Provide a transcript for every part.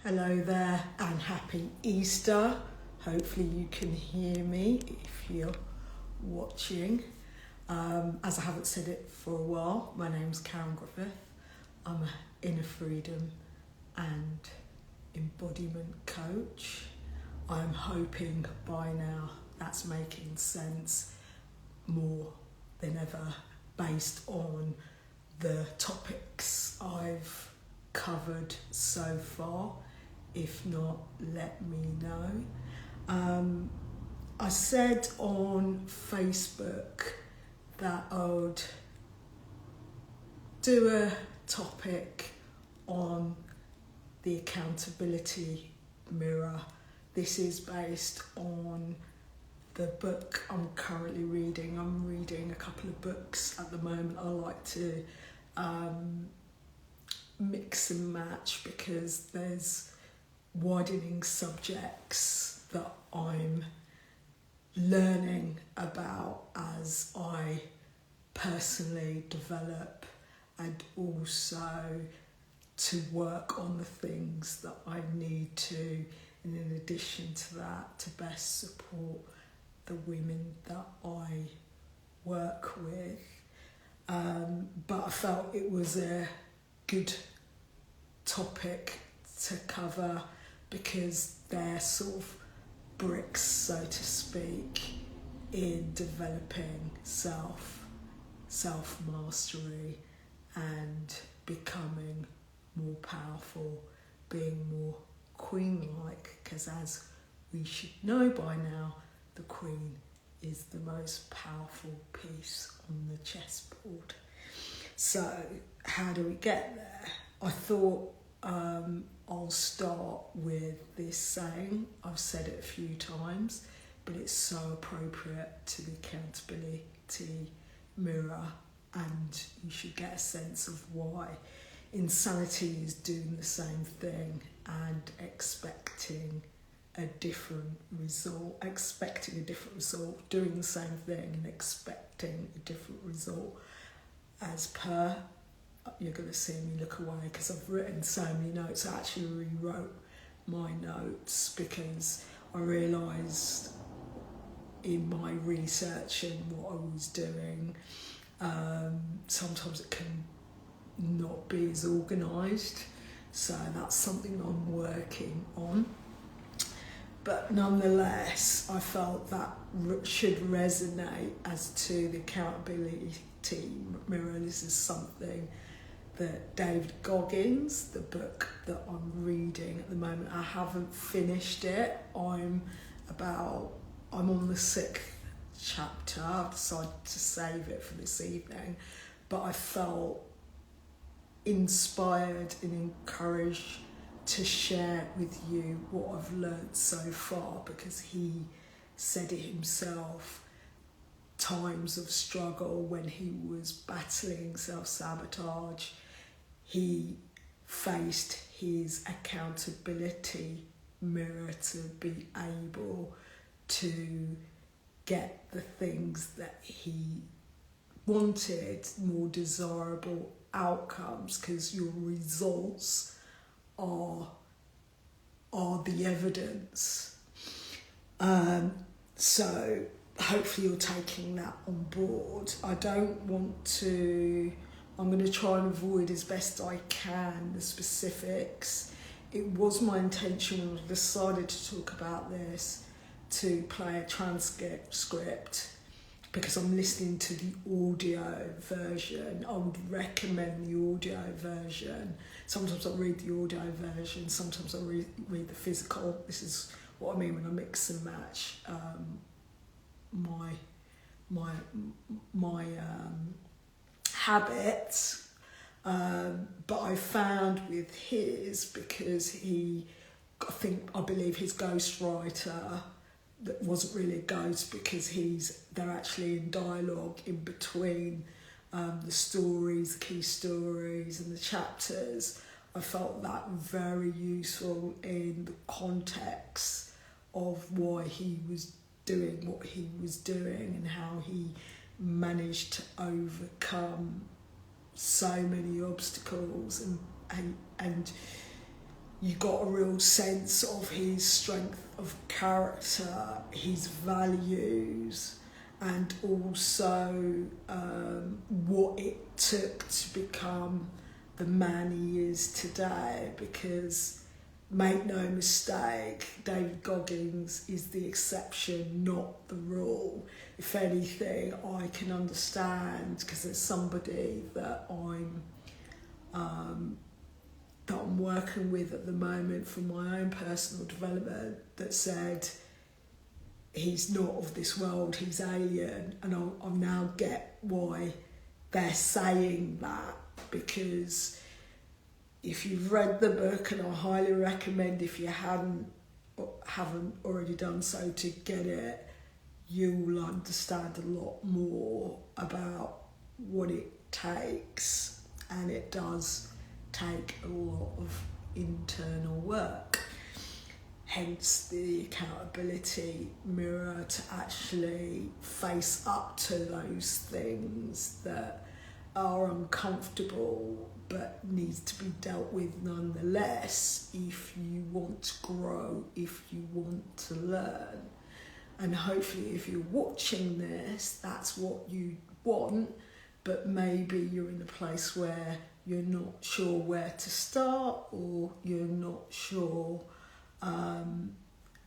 Hello there and happy Easter. Hopefully you can hear me if you're watching. As I haven't said it for a while, my name's Karen Griffith. I'm an inner freedom and embodiment coach. I'm hoping by now that's making sense more than ever based on the topics I've covered so far. If not, let me know. I said on Facebook that I would do a topic on the accountability mirror. This is based on the book I'm currently reading. I'm reading a couple of books at the moment. I like to mix and match because there's widening subjects that I'm learning about as I personally develop, and also to work on the things that I need to, and in addition to that, to best support the women that I work with. But I felt it was a good topic to cover because they're sort of bricks, so to speak, in developing self-mastery and becoming more powerful, being more queen-like, because as we should know by now, the queen is the most powerful piece on the chessboard. So how do we get there? I thought I'll start with this saying. I've said it a few times, but it's so appropriate to the accountability mirror, and you should get a sense of why. Insanity is doing the same thing and expecting a different result, doing the same thing and expecting a different result. As per, you're going to see me look away because I've written so many notes. I actually rewrote my notes because I realised in my research and what I was doing, sometimes it can not be as organised. So that's something I'm working on. But nonetheless, I felt that should resonate as to the accountability mirror. This is something that David Goggins, the book that I'm reading at the moment, I haven't finished it. I'm on the 6th chapter. I've decided to save it for this evening, but I felt inspired and encouraged to share with you what I've learned so far, because he said it himself, times of struggle when he was battling self-sabotage, he faced his accountability mirror to be able to get the things that he wanted, more desirable outcomes, because your results are the evidence. So hopefully you're taking that on board. I'm going to try and avoid as best I can the specifics. It was my intention when I decided to talk about this to play a transcript, because I'm listening to the audio version. I would recommend the audio version. Sometimes I read the audio version, sometimes I read the physical. This is what I mean when I mix and match my habits. But I found with his, because I believe his ghostwriter, that wasn't really a ghost, because they're actually in dialogue in between the stories, the key stories and the chapters. I felt that very useful in the context of why he was doing what he was doing and how he managed to overcome so many obstacles and you got a real sense of his strength of character, his values, and also what it took to become the man he is today. Because, make no mistake, David Goggins is the exception, not the rule. If anything, I can understand, because there's somebody that I'm working with at the moment for my own personal development that said he's not of this world, he's alien. And I now get why they're saying that, because if you've read the book, and I highly recommend if you haven't already done so to get it, you'll understand a lot more about what it takes, and it does take a lot of internal work. Hence the accountability mirror, to actually face up to those things that are uncomfortable but needs to be dealt with nonetheless, if you want to grow, if you want to learn. And hopefully if you're watching this, that's what you want, but maybe you're in a place where you're not sure where to start, or you're not sure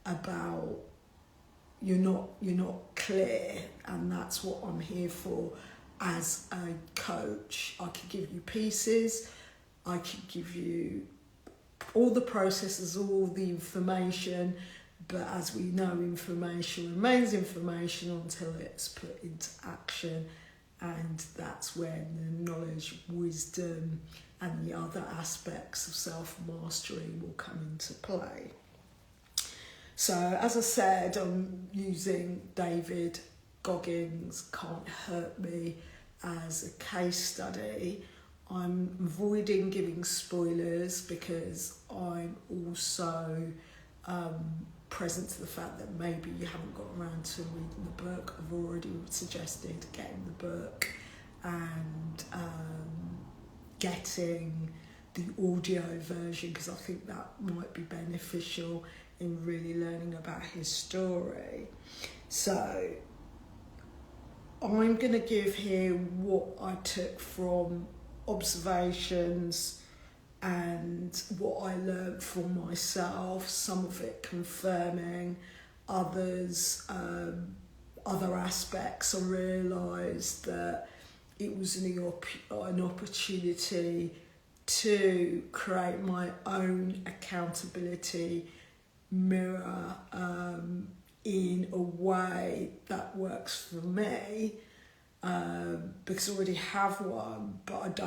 about, you're not clear. And that's what I'm here for as a coach. I can give you pieces, I can give you all the processes, all the information, but as we know, information remains information until it's put into action. And that's when the knowledge, wisdom, and the other aspects of self-mastery will come into play. So, as I said, I'm using David Goggins' Can't Hurt Me as a case study. I'm avoiding giving spoilers because I'm also present to the fact that maybe you haven't got around to reading the book. I've already suggested getting the book and getting the audio version, because I think that might be beneficial in really learning about his story. So I'm going to give here what I took from observations and what I learned for myself, some of it confirming, others, other aspects I realised that it was an opportunity to create my own accountability mirror in a way that works for me, because I already have one, but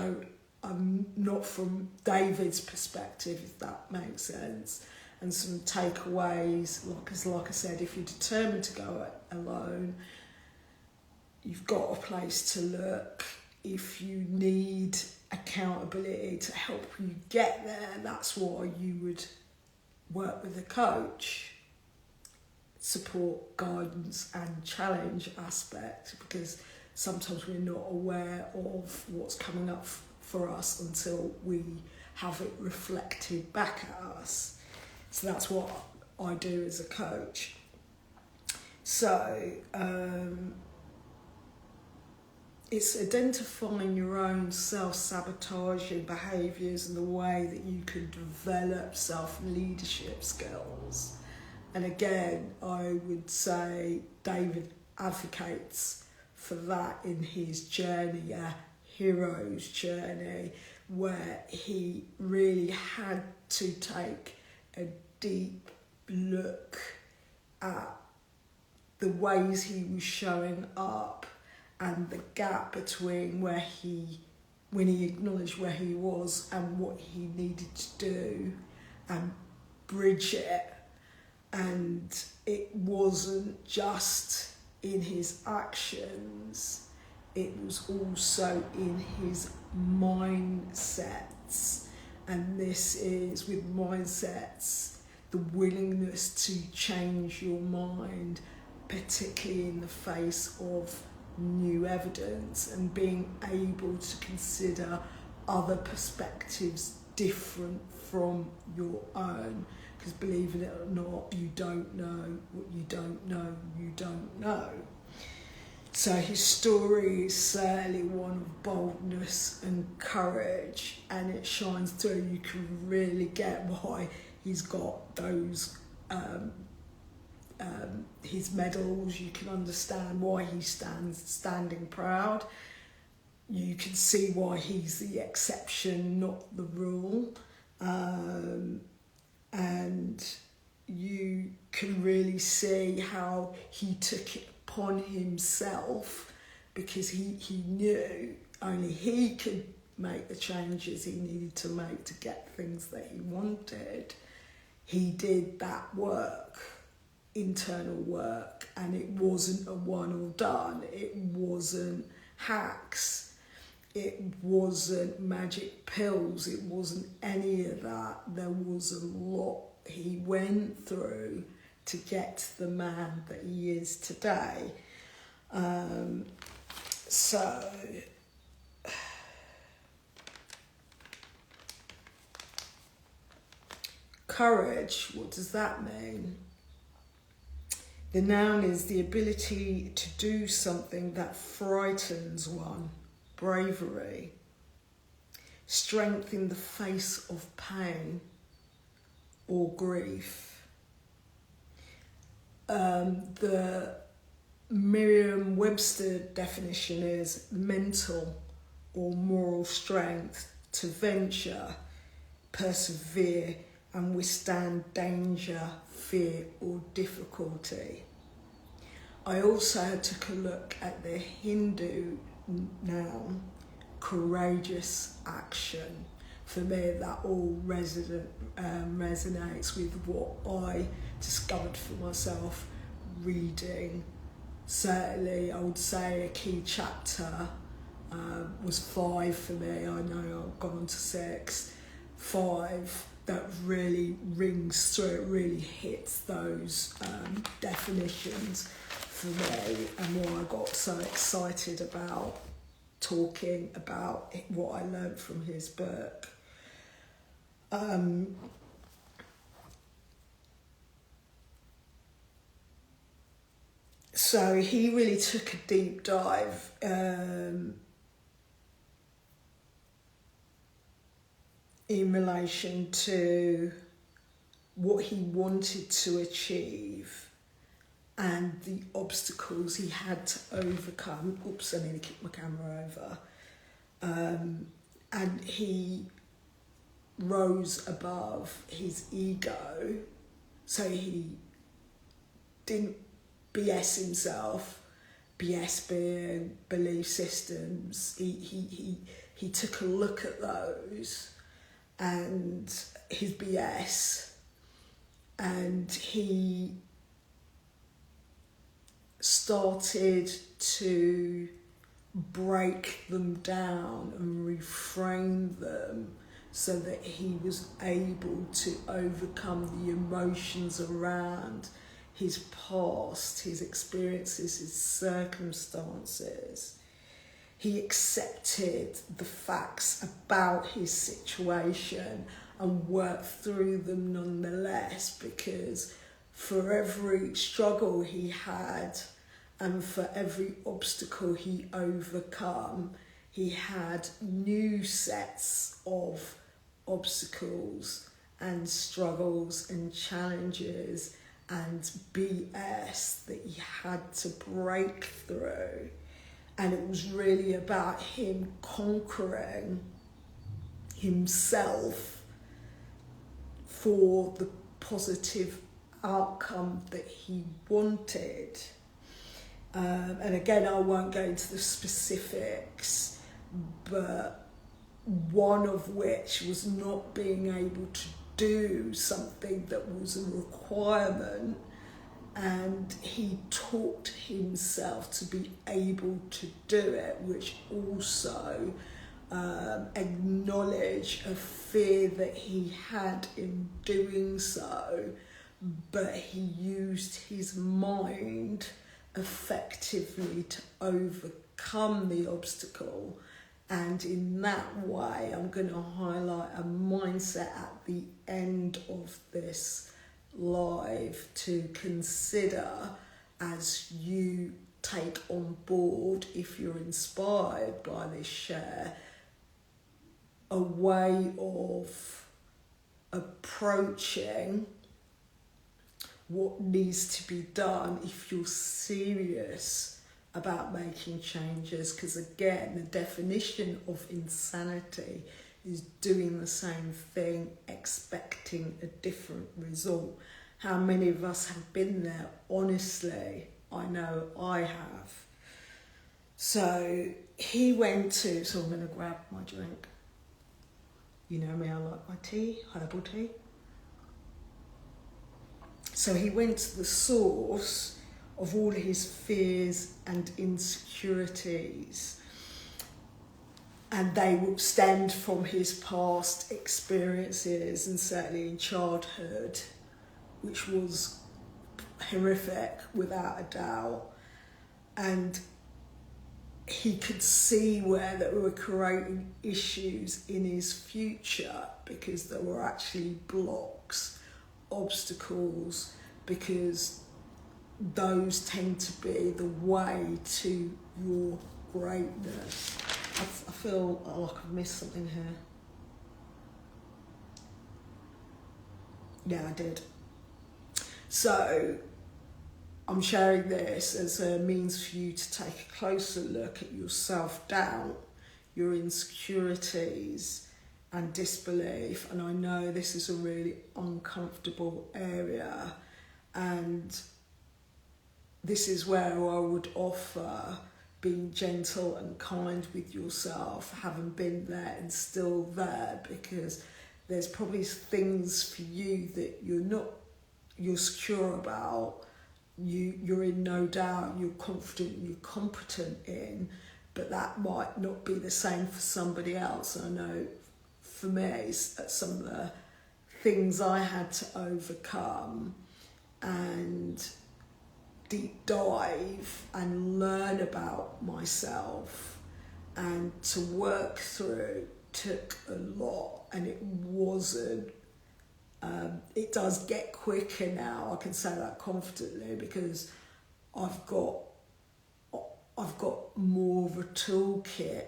I'm not from David's perspective, if that makes sense. And some takeaways, like I said, if you're determined to go it alone, you've got a place to look. If you need accountability to help you get there, that's why you would work with a coach. Support, guidance and challenge aspect, because sometimes we're not aware of what's coming up for us until we have it reflected back at us. So that's what I do as a coach. So it's identifying your own self-sabotaging behaviours and the way that you can develop self-leadership skills. And again, I would say David advocates for that in his journey, a hero's journey, where he really had to take a deep look at the ways he was showing up and the gap between when he acknowledged where he was and what he needed to do, and bridge it. And it wasn't just in his actions, it was also in his mindsets. And this is, with mindsets, the willingness to change your mind, particularly in the face of new evidence, and being able to consider other perspectives different from your own, because believe it or not, you don't know what you don't know you don't know. So his story is certainly one of boldness and courage, and it shines through. You can really get why he's got those his medals. You can understand why he standing proud. You can see why he's the exception, not the rule. And you can really see how he took it upon himself, because he knew only he could make the changes he needed to make to get things that he wanted. He did that work, internal work, and it wasn't a one or done. It wasn't hacks. It wasn't magic pills. It wasn't any of that. There was a lot he went through to get to the man that he is today. So courage, what does that mean? The noun is the ability to do something that frightens one. Bravery. Strength in the face of pain or grief. The Merriam-Webster definition is mental or moral strength to venture, persevere, and withstand danger, fear, or difficulty. I also took a look at the Hindu noun, courageous action. For me, that all resonates with what I discovered for myself reading. Certainly, I would say a key chapter was 5 for me. I know I've gone on to 6. 5 that really rings through, it really hits those definitions for me, and why I got so excited about talking about what I learned from his book. So he really took a deep dive in relation to what he wanted to achieve and the obstacles he had to overcome. Oops, I need to kick my camera over. And he rose above his ego, so he didn't BS himself, BS being belief systems. He took a look at those and his BS, and he started to break them down and reframe them so that he was able to overcome the emotions around his past, his experiences, his circumstances. He accepted the facts about his situation and worked through them nonetheless, because for every struggle he had and for every obstacle he overcome, he had new sets of obstacles and struggles and challenges and BS that he had to break through. And it was really about him conquering himself for the positive outcome that he wanted. And again, I won't go into the specifics, but one of which was not being able to do something that was a requirement, and he taught himself to be able to do it, which also acknowledged a fear that he had in doing so, but he used his mind effectively to overcome the obstacle And in that way, I'm going to highlight a mindset at the end of this live to consider as you take on board, if you're inspired by this share, a way of approaching what needs to be done if you're serious about making changes. Because again, the definition of insanity is doing the same thing, expecting a different result. How many of us have been there? Honestly, I know I have. So he went to, so I'm going to grab my drink. You know me, I like my tea, herbal tea. So he went to the source of all his fears and insecurities. And they would stemmed from his past experiences, and certainly in childhood, which was horrific without a doubt. And he could see where they were creating issues in his future because there were actually blocks, obstacles, because those tend to be the way to your greatness. I feel like I've missed something here. Yeah, I did. So I'm sharing this as a means for you to take a closer look at your self-doubt, your insecurities and disbelief. And I know this is a really uncomfortable area, and this is where I would offer being gentle and kind with yourself, having been there and still there, because there's probably things for you that you're secure about, you're in no doubt, you're confident, you're competent in, but that might not be the same for somebody else. I know for me, some of the things I had to overcome and deep dive and learn about myself and to work through took a lot, and it wasn't it does get quicker now, I can say that confidently, because I've got more of a toolkit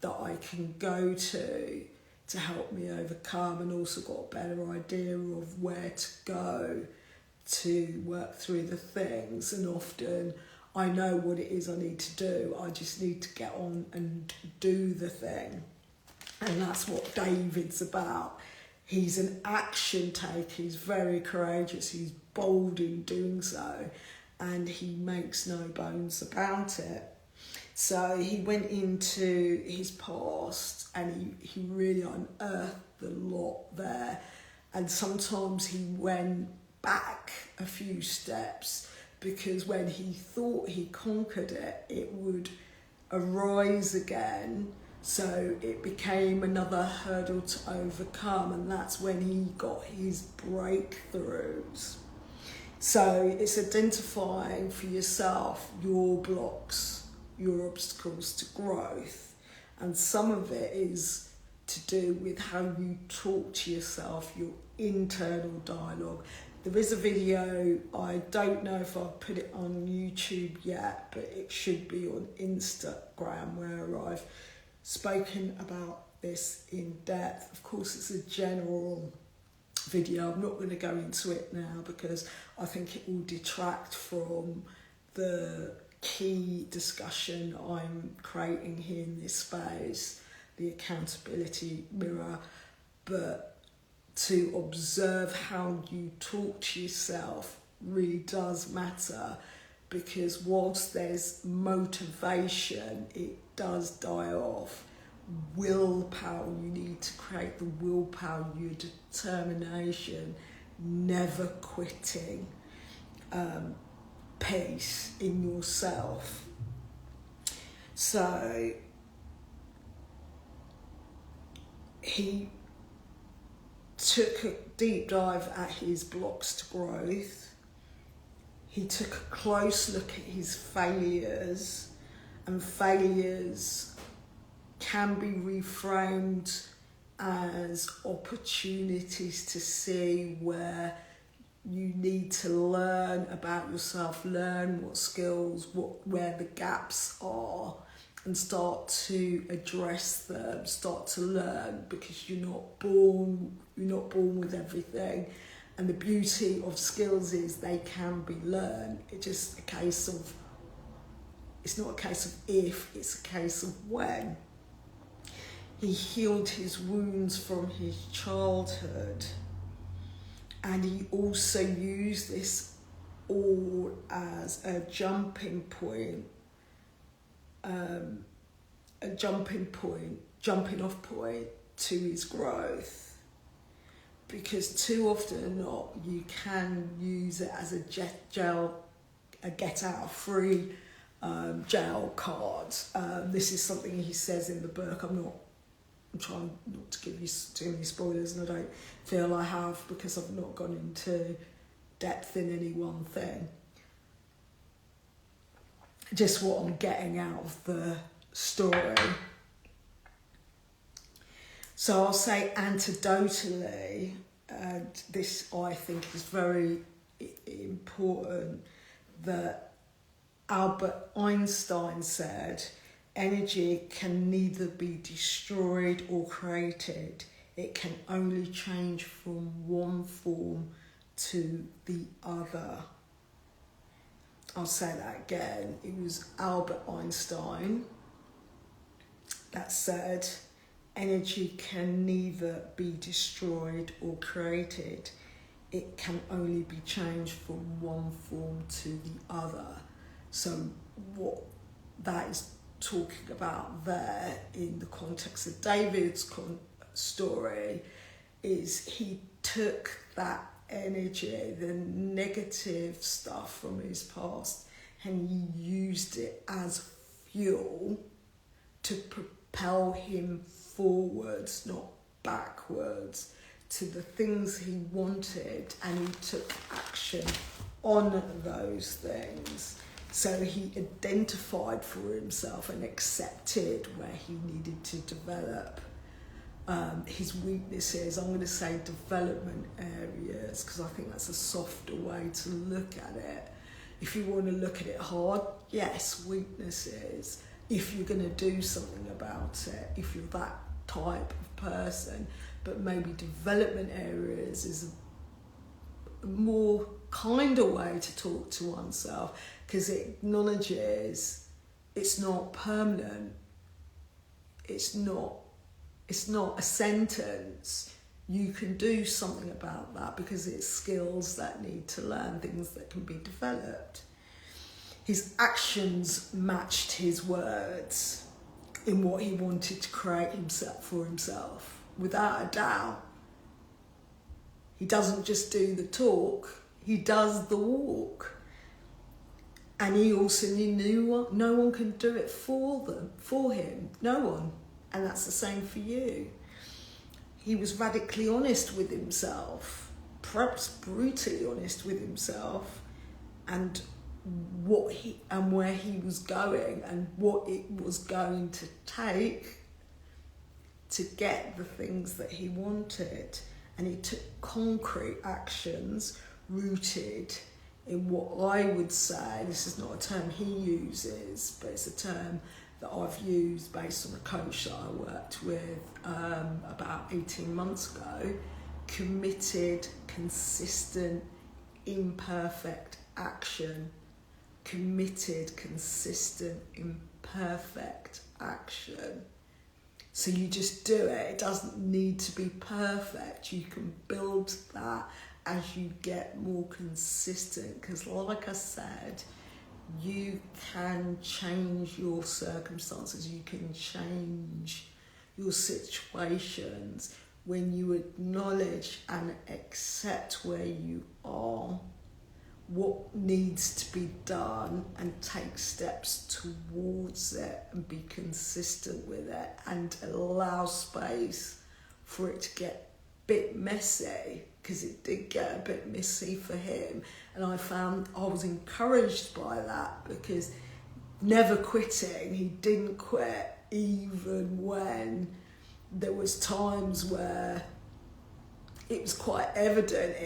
that I can go to help me overcome, and also got a better idea of where to go to work through the things. And often I know what it is I need to do, I just need to get on and do the thing. And that's what David's about. He's an action taker, he's very courageous, he's bold in doing so, and he makes no bones about it. So he went into his past and he really unearthed a lot there. And sometimes he went back a few steps, because when he thought he conquered it, it would arise again. So it became another hurdle to overcome, and that's when he got his breakthroughs. So it's identifying for yourself your blocks, your obstacles to growth, and some of it is to do with how you talk to yourself, your internal dialogue. There is a video, I don't know if I've put it on YouTube yet, but it should be on Instagram, where I've spoken about this in depth. Of course, it's a general video. I'm not going to go into it now because I think it will detract from the key discussion I'm creating here in this space, the accountability mirror. But to observe how you talk to yourself really does matter, because whilst there's motivation, it does die off. Willpower, you need to create the willpower, your determination, never quitting pace in yourself. So he took a deep dive at his blocks to growth. He took a close look at his failures, and failures can be reframed as opportunities to see where you need to learn about yourself, learn what skills, where the gaps are, and start to address them, start to learn, because you're not born with everything. And the beauty of skills is they can be learned. It's just a case of, it's not a case of if, it's a case of when. He healed his wounds from his childhood, and he also used this all as a jumping off point to his growth. Because too often or not, you can use it as a get out of free jail card. This is something he says in the book. I'm trying not to give you too many spoilers, and I don't feel I have, because I've not gone into depth in any one thing. Just what I'm getting out of the story. So I'll say anecdotally, and this I think is very important, that Albert Einstein said, energy can neither be destroyed or created. It can only change from one form to the other. I'll say that again. It was Albert Einstein that said, energy can neither be destroyed or created. It can only be changed from one form to the other. So what that is talking about there in the context of David's story is he took that energy, the negative stuff from his past, and he used it as fuel to propel him forwards, not backwards, to the things he wanted, and he took action on those things. So he identified for himself and accepted where he needed to develop his weaknesses. I'm going to say development areas, because I think that's a softer way to look at it. If you want to look at it hard, yes, weaknesses. If you're going to do something about it, if you're that type of person, but maybe development areas is a more kinder way to talk to oneself, because it acknowledges it's not permanent. It's not a sentence. You can do something about that, because it's skills that need to learn, things that can be developed. His actions matched his words in what he wanted to create for himself, without a doubt. He doesn't just do the talk, he does the walk. And he also knew no one can do it for him, no one. And that's the same for you. He was radically honest with himself, perhaps brutally honest with himself, and where he was going and what it was going to take to get the things that he wanted. And he took concrete actions rooted in what I would say, this is not a term he uses, but it's a term that I've used based on a coach that I worked with about 18 months ago. Committed, consistent, imperfect action. Committed, consistent, imperfect action. So you just do it. It doesn't need to be perfect. You can build that as you get more consistent, because like I said, you can change your circumstances, you can change your situations when you acknowledge and accept where you are, what needs to be done, and take steps towards it and be consistent with it, and allow space for it to get a bit messy, because it did get a bit messy for him. And I found I was encouraged by that, because never quitting, he didn't quit. even when there was times where it was quite evident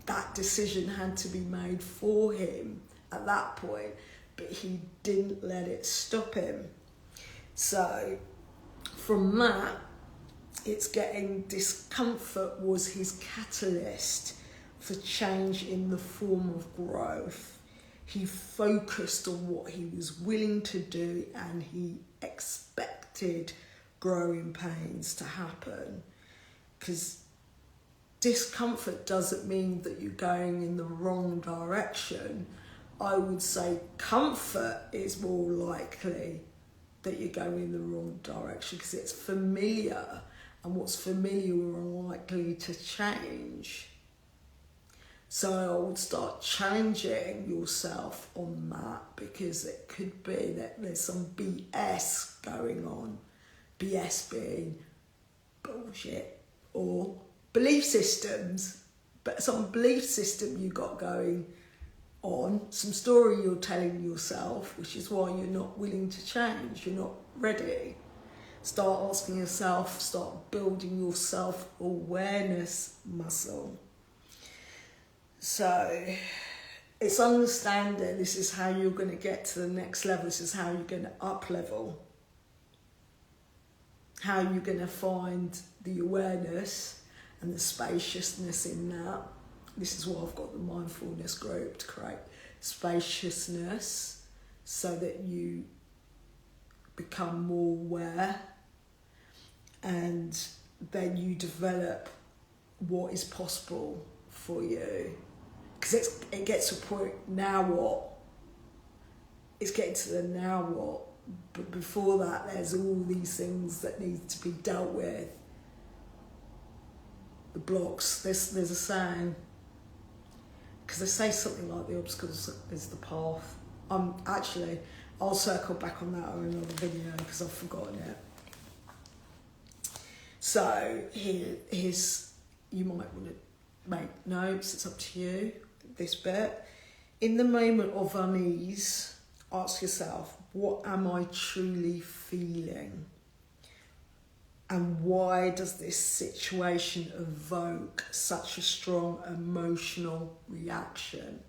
that decision had to be made for him at that point, but he didn't let it stop him. So from that, it's getting discomfort was his catalyst for change in the form of growth. He focused on what he was willing to do, and he expected growing pains to happen. Because discomfort doesn't mean that you're going in the wrong direction. I would say comfort is more likely that you're going in the wrong direction because it's familiar, and what's familiar are unlikely to change. So I would start challenging yourself on that, because it could be that there's some BS going on. BS being bullshit or belief systems, but some belief system you got going on, some story you're telling yourself, which is why you're not willing to change, you're not ready. Start asking yourself, start building your self-awareness muscle. So it's understanding this is how you're going to get to the next level, this is how you're going to up level, how you're going to find the awareness and the spaciousness in that. This is why I've got the mindfulness group, to create spaciousness so that you become more aware, and then you develop what is possible for you. Because it gets to a point, now what? It's getting to the now what. But before that, there's all these things that need to be dealt with. The blocks. There's a saying, because they say something like the obstacles is the path. Actually, I'll circle back on that in another video because I've forgotten it. So here's, you might want to make notes, it's up to you, this bit. In the moment of unease, ask yourself, what am I truly feeling? And why does this situation evoke such a strong emotional reaction?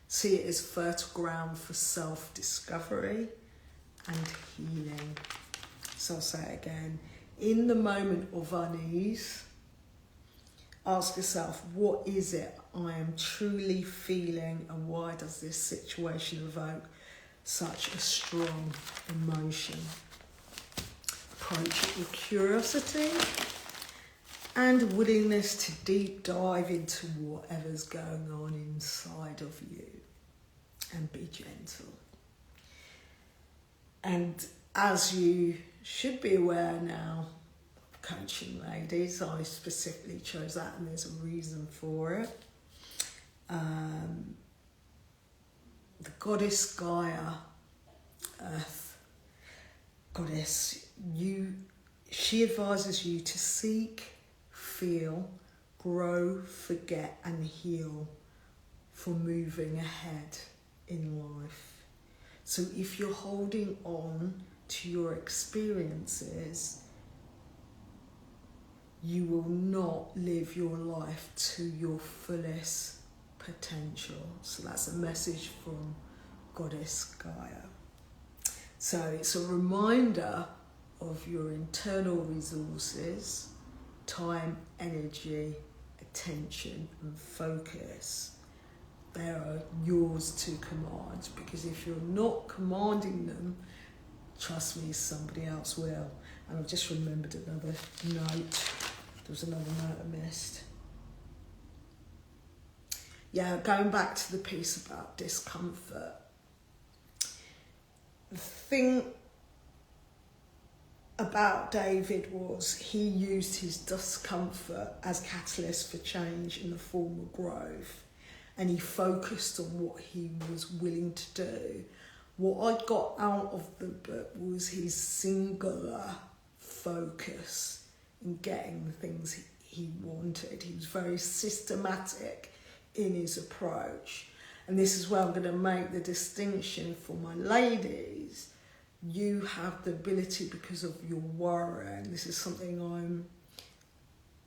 See it as fertile ground for self-discovery and healing. So I'll say it again. In the moment of unease, ask yourself, what is it I am truly feeling, and why does this situation evoke such a strong emotion? Approach it with curiosity and a willingness to deep dive into whatever's going on inside of you, and be gentle. And as you should be aware now, coaching ladies, I specifically chose that, and there's a reason for it. The goddess Gaia, Earth goddess, she advises you to seek, feel, grow, forget and heal for moving ahead in life. So if you're holding on to your experiences, you will not live your life to your fullest potential. So that's a message from Goddess Gaia. So it's a reminder of your internal resources, time, energy, attention and focus. They are yours to command, because if you're not commanding them, trust me, somebody else will. And I've just remembered another note. There was another note I missed. Yeah, going back to the piece about discomfort. The thing about David was he used his discomfort as catalyst for change in the form of growth, and he focused on what he was willing to do. What I got out of the book was his singular focus in getting the things he wanted. He was very systematic in his approach. And this is where I'm going to make the distinction for my ladies, you have the ability, because of your worrying, this is something I'm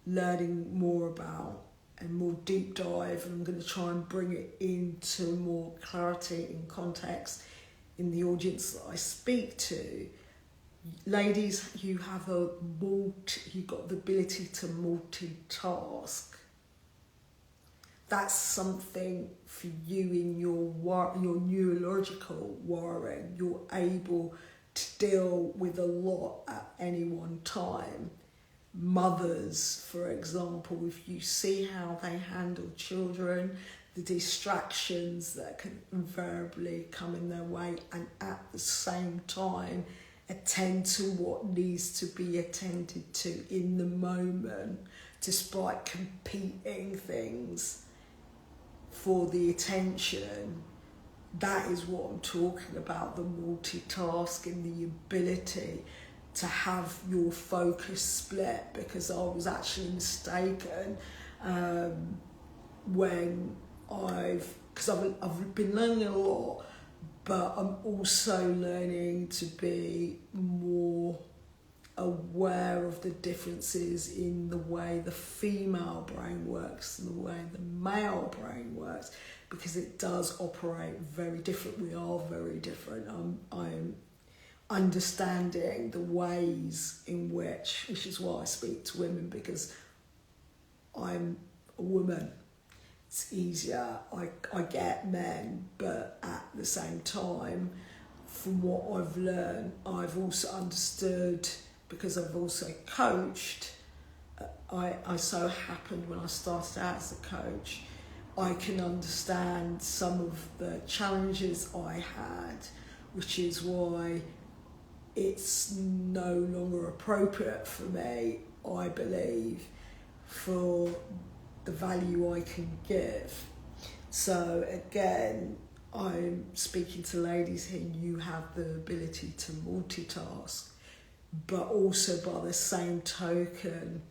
learning more about and more deep dive, and I'm going to try and bring it into more clarity and context in the audience that I speak to. Ladies, you've got the ability to multitask. That's something for you in your neurological wiring. You're able to deal with a lot at any one time. Mothers, for example, if you see how they handle children, the distractions that can invariably come in their way, and at the same time attend to what needs to be attended to in the moment, despite competing things for the attention. That is what I'm talking about, the multitasking, the ability to have your focus split, because I was actually mistaken because I've been learning a lot, but I'm also learning to be more aware of the differences in the way the female brain works and the way the male brain works, because it does operate very different. We are very different. I'm understanding the ways in which is why I speak to women, because I'm a woman. It's easier. I get men, but at the same time, from what I've learned, I've also understood, because I've also coached. I so happened when I started out as a coach, I can understand some of the challenges I had, which is why it's no longer appropriate for me, I believe, for the value I can give. So again, I'm speaking to ladies here, you have the ability to multitask, but also by the same token,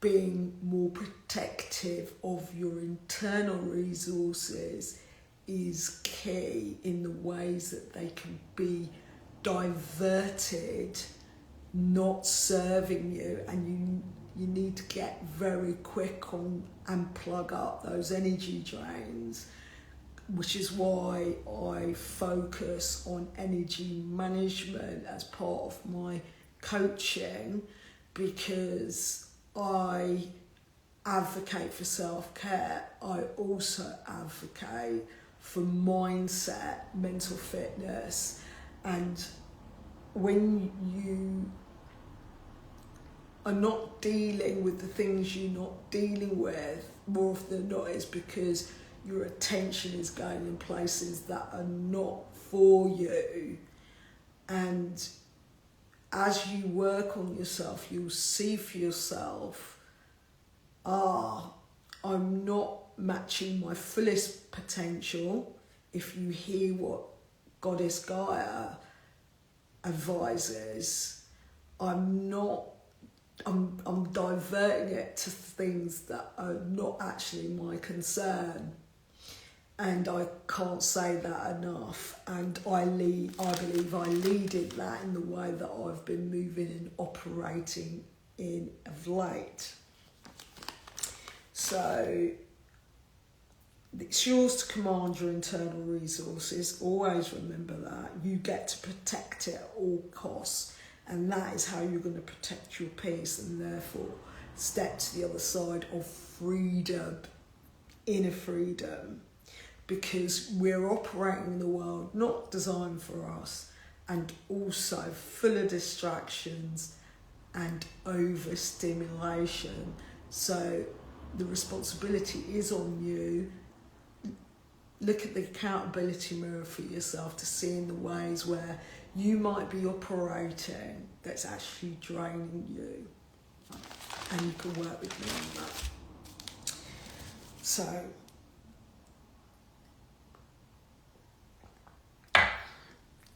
being more protective of your internal resources is key in the ways that they can be diverted, not serving you, and you need to get very quick on and plug up those energy drains, which is why I focus on energy management as part of my coaching, because I advocate for self-care. I also advocate for mindset, mental fitness, and when you are not dealing with the things you're not dealing with, more often than not, it's because your attention is going in places that are not for you. And as you work on yourself, you'll see for yourself, I'm not matching my fullest potential. If you hear what Goddess Gaia advises, I'm diverting it to things that are not actually my concern. And I can't say that enough. And I believe I leaded that in the way that I've been moving and operating in of late. So it's yours to command your internal resources. Always remember that. You get to protect it at all costs. And that is how you're going to protect your peace, and therefore step to the other side of freedom, inner freedom. Because we're operating in the world not designed for us, and also full of distractions and overstimulation. So the responsibility is on you. Look at the accountability mirror for yourself to see in the ways where you might be operating that's actually draining you. And you can work with me on that. So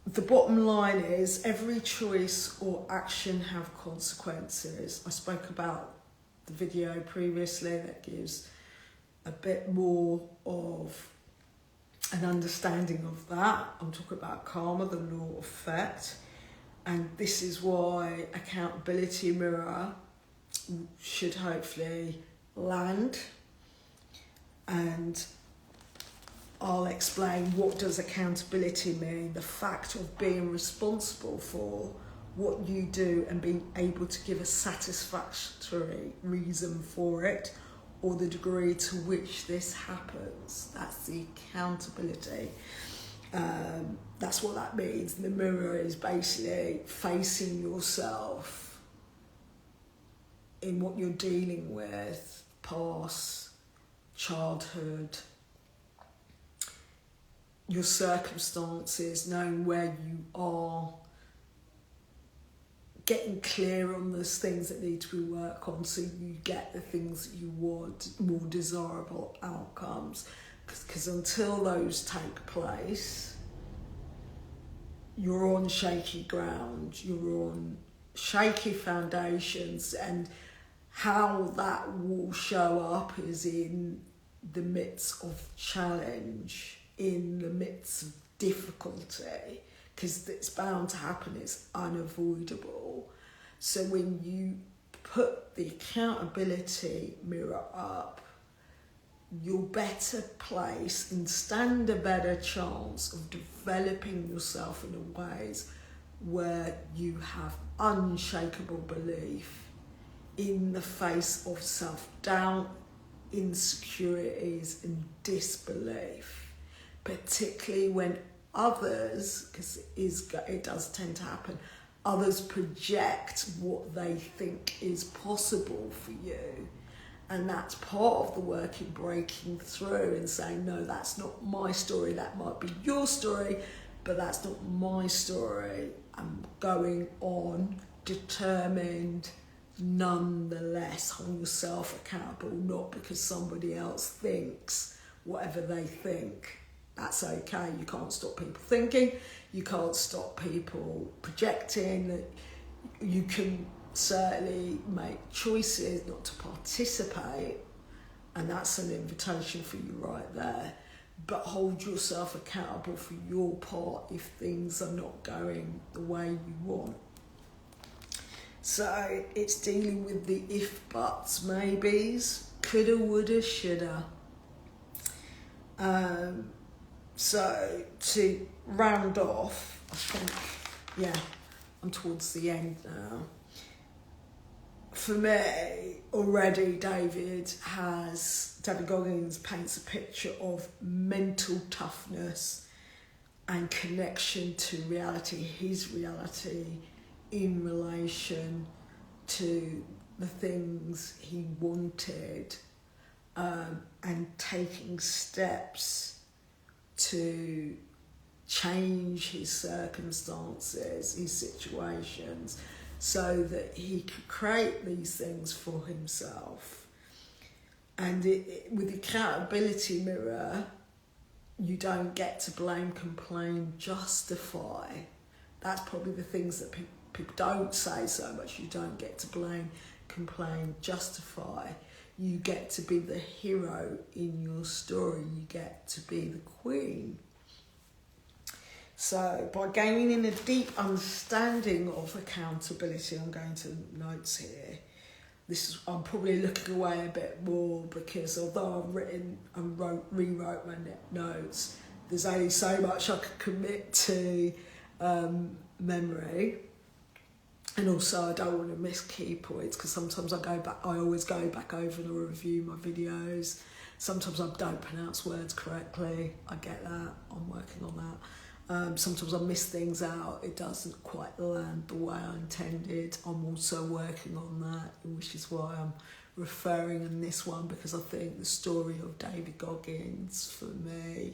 the bottom line is every choice or action have consequences. I spoke about the video previously that gives a bit more of an understanding of that. I'm talking about karma, the law of effect. And this is why accountability mirror should hopefully land. And I'll explain what does accountability mean, the fact of being responsible for what you do and being able to give a satisfactory reason for it, or the degree to which this happens. That's the accountability. That's what that means. The mirror is basically facing yourself in what you're dealing with, past, childhood, your circumstances, knowing where you are, getting clear on those things that need to be worked on so you get the things that you want, more desirable outcomes. Because until those take place, you're on shaky ground, you're on shaky foundations, and how that will show up is in the midst of challenge, in the midst of difficulty, because it's bound to happen, it's unavoidable. So when you put the accountability mirror up, you're better placed and stand a better chance of developing yourself in ways where you have unshakable belief in the face of self-doubt, insecurities and disbelief, particularly when others, because it does tend to happen, others project what they think is possible for you. And that's part of the work in breaking through and saying, no, that's not my story. That might be your story, but that's not my story. I'm going on, determined, nonetheless. Hold yourself accountable, not because somebody else thinks whatever they think. That's okay. You can't stop people thinking. You can't stop people projecting. You can certainly make choices not to participate, and that's an invitation for you right there. But hold yourself accountable for your part if things are not going the way you want. So it's dealing with the if, buts, maybes, coulda, woulda, shoulda. So to round off, I think, I'm towards the end now. For me, already David Goggins paints a picture of mental toughness and connection to reality, his reality in relation to the things he wanted, and taking steps to change his circumstances, his situations, so that he could create these things for himself. And with the accountability mirror, you don't get to blame, complain, justify. That's probably the things that people don't say so much. You don't get to blame, complain, justify. You get to be the hero in your story. You get to be the queen. So by gaining a deep understanding of accountability, I'm going to notes here. I'm probably looking away a bit more because although I've written and rewrote my notes, there's only so much I could commit to memory. And also I don't want to miss key points because sometimes I always go back over and review my videos. Sometimes I don't pronounce words correctly. I get that. I'm working on that. Sometimes I miss things out. It doesn't quite land the way I intended. I'm also working on that, which is why I'm referring in this one, because I think the story of David Goggins, for me,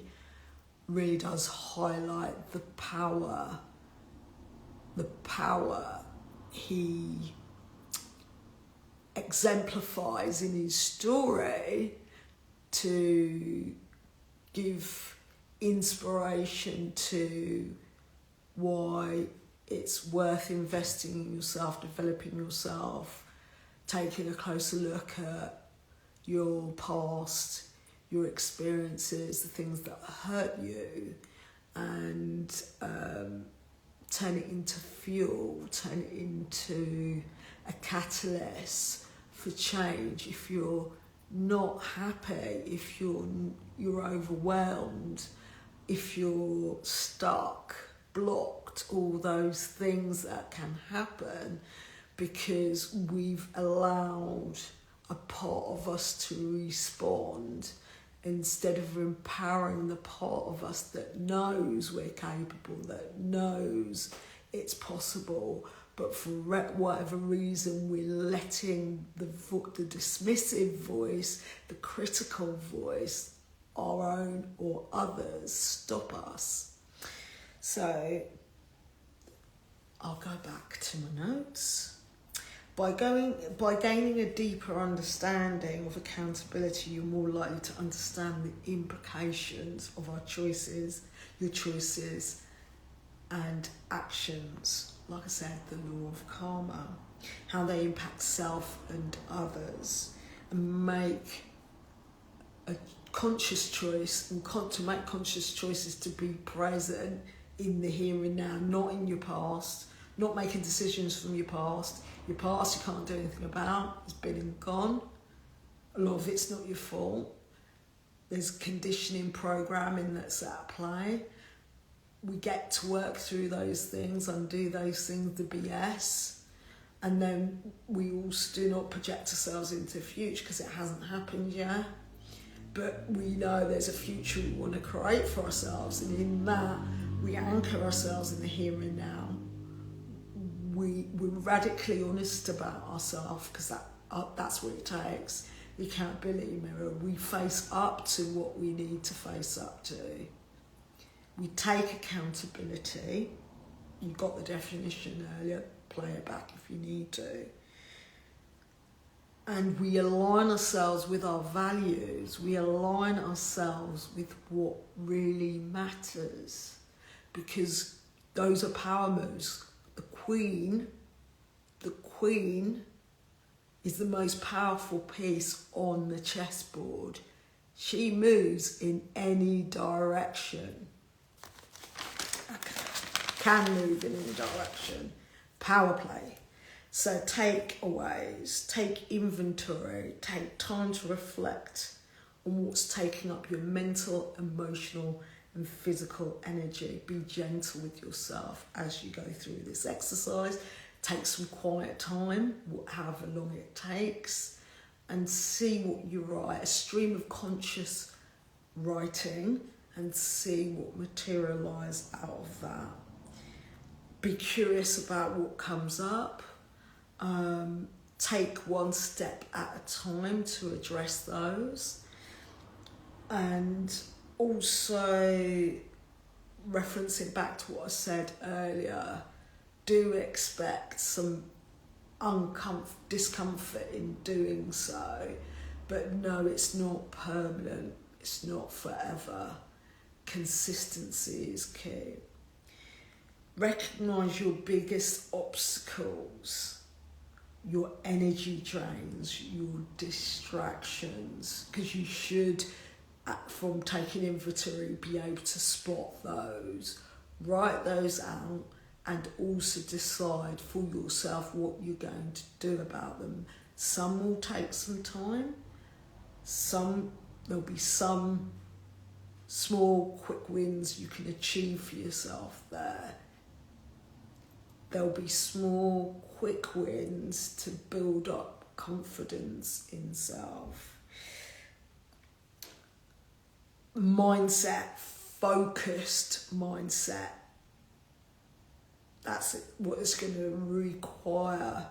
really does highlight the power he exemplifies in his story to give inspiration to why it's worth investing in yourself, developing yourself, taking a closer look at your past, your experiences, the things that hurt you, and turn it into fuel, turn it into a catalyst for change. If you're not happy, if you're overwhelmed, if you're stuck, blocked, all those things that can happen because we've allowed a part of us to respond instead of empowering the part of us that knows we're capable, that knows it's possible, but for whatever reason we're letting the dismissive voice, the critical voice, our own or others, stop us. So I'll go back to my notes. By gaining a deeper understanding of accountability, you're more likely to understand the implications of our choices, your choices and actions. Like I said, the law of karma, how they impact self and others, and make a conscious choice, and to make conscious choices to be present in the here and now, not in your past, not making decisions from your past. Your past you can't do anything about, it's been and gone. A lot of it's not your fault. There's conditioning, programming that's at play. We get to work through those things, undo those things, the BS, and then we also do not project ourselves into the future because it hasn't happened yet. But we know there's a future we want to create for ourselves, and in that we anchor ourselves in the here and now. We're radically honest about ourselves because that's what it takes. The accountability mirror. We face up to what we need to face up to. We take accountability. You got the definition earlier. Play it back if you need to. And we align ourselves with our values. We align ourselves with what really matters, because those are power moves. The queen is the most powerful piece on the chessboard. She moves in any direction. Can move in any direction. Power play. So takeaways, take inventory, take time to reflect on what's taking up your mental, emotional and physical energy. Be gentle with yourself as you go through this exercise. Take some quiet time, however long it takes, and see what you write. A stream of conscious writing, and see what materialises out of that. Be curious about what comes up. Take one step at a time to address those. And also, referencing back to what I said earlier, do expect some discomfort in doing so, but no, it's not permanent, it's not forever. Consistency is key. Recognise your biggest obstacles, your energy drains, your distractions, because you should, from taking inventory, be able to spot those, write those out, and also decide for yourself what you're going to do about them. Some will take some time, there'll be some small quick wins you can achieve for yourself there. There'll be small quick wins to build up confidence in self. Mindset, focused mindset. That's what it's going to require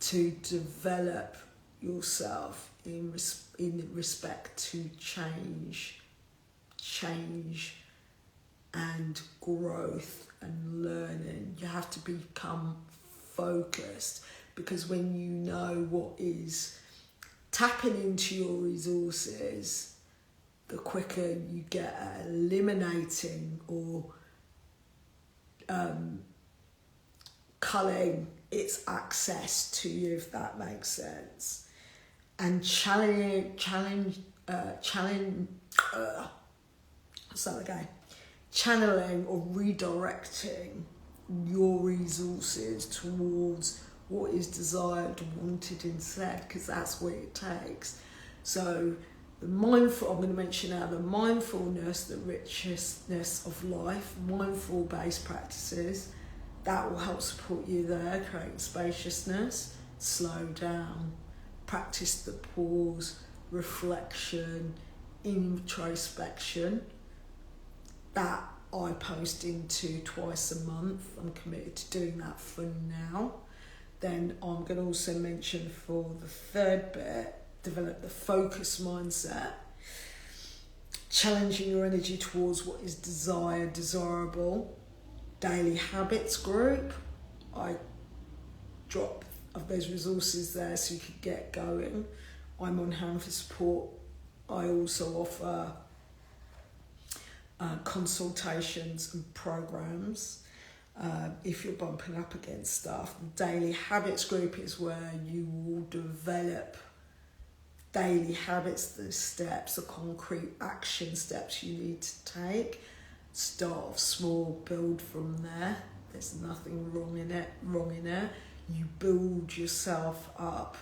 to develop yourself in respect to change and growth and learning. You have to become focused, because when you know what is tapping into your resources, the quicker you get at eliminating or culling its access to you, if that makes sense. And challenge channeling or redirecting your resources towards what is desired, wanted instead, because that's what it takes. So I'm going to mention now the mindfulness, the richness of life, mindful-based practices, that will help support you there, creating spaciousness, slow down, practice the pause, reflection, introspection. That I post into twice a month. I'm committed to doing that for now. Then I'm going to also mention for the third bit, develop the focus mindset, challenging your energy towards what is desired, desirable, daily habits group. I drop of those resources there so you can get going. I'm on hand for support. I also offer consultations and programs. If you're bumping up against stuff, the daily habits group is where you will develop daily habits, the steps, the concrete action steps you need to take. Start off small, build from there. There's nothing wrong in it. You build yourself up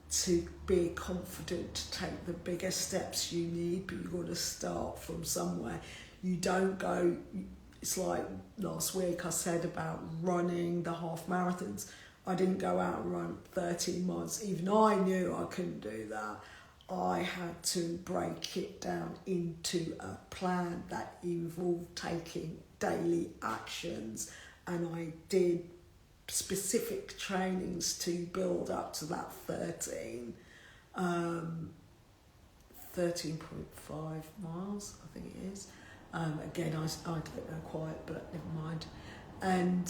to be confident to take the bigger steps you need, but you've got to start from somewhere. You don't go, it's like last week I said about running the half marathons. I didn't go out and run 13 miles. Even I knew I couldn't do that. I had to break it down into a plan that involved taking daily actions, and I did specific trainings to build up to that 13.5 miles, I think it is. Again, I don't know quite, but never mind. And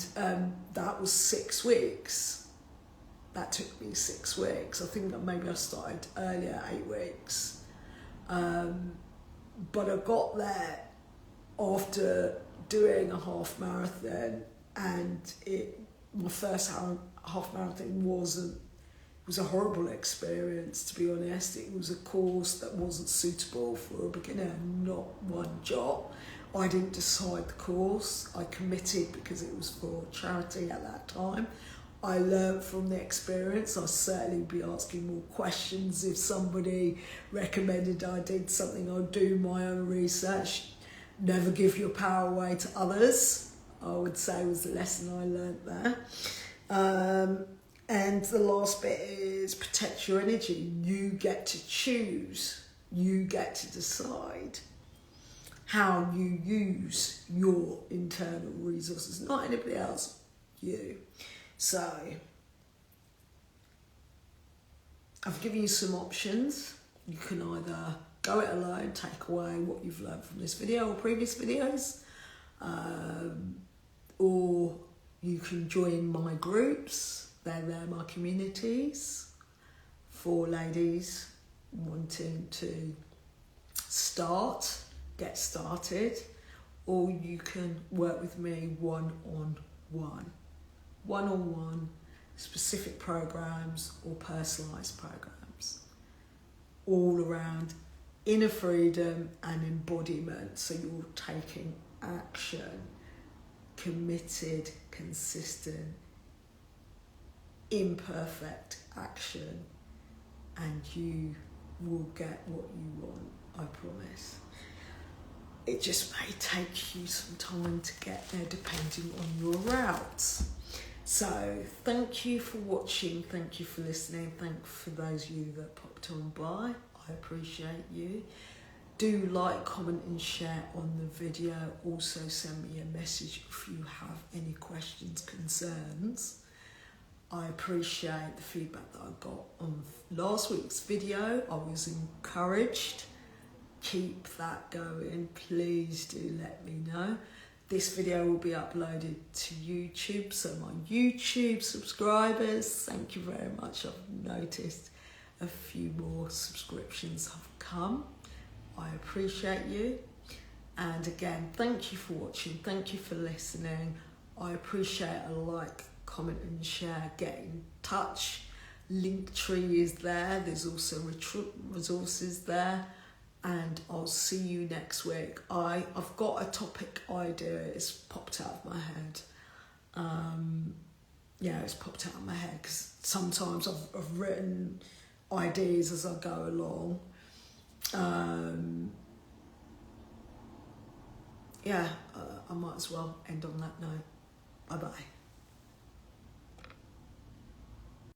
that was 6 weeks. That took me 6 weeks. I think that maybe I started earlier, 8 weeks. But I got there after doing a half marathon, and my first half marathon was a horrible experience, to be honest. It was a course that wasn't suitable for a beginner, not one jot. I didn't decide the course. I committed because it was for charity at that time. I learned from the experience. I'll certainly be asking more questions if somebody recommended I did something. I'll do my own research. Never give your power away to others, I would say, was the lesson I learned there. And the last bit is protect your energy. You get to choose. You get to decide how you use your internal resources, not anybody else, you. So I've given you some options. You can either go it alone, take away what you've learned from this video or previous videos, or you can join my groups. They're my communities for ladies wanting to get started, or you can work with me one-on-one, specific programs or personalised programs, all around inner freedom and embodiment. So you're taking action, committed, consistent, imperfect action, and you will get what you want, I promise. It just may take you some time to get there depending on your routes. So thank you for watching, thank you for listening, thank you for those of you that popped on by. I appreciate you. Do like, comment and share on the video. Also send me a message if you have any questions, concerns. I appreciate the feedback that I got on last week's video. I was encouraged. Keep that going. Please do let me know. This video will be uploaded to YouTube, so my YouTube subscribers, thank you very much. I've noticed a few more subscriptions have come. I appreciate you. And again, thank you for watching. Thank you for listening. I appreciate a like, comment and share. Get in touch. link tree is there. There's also resources there. And I'll see you next week. I've got a topic idea. It's popped out of my head. It's popped out of my head because sometimes I've written ideas as I go along. I might as well end on that note. Bye-bye.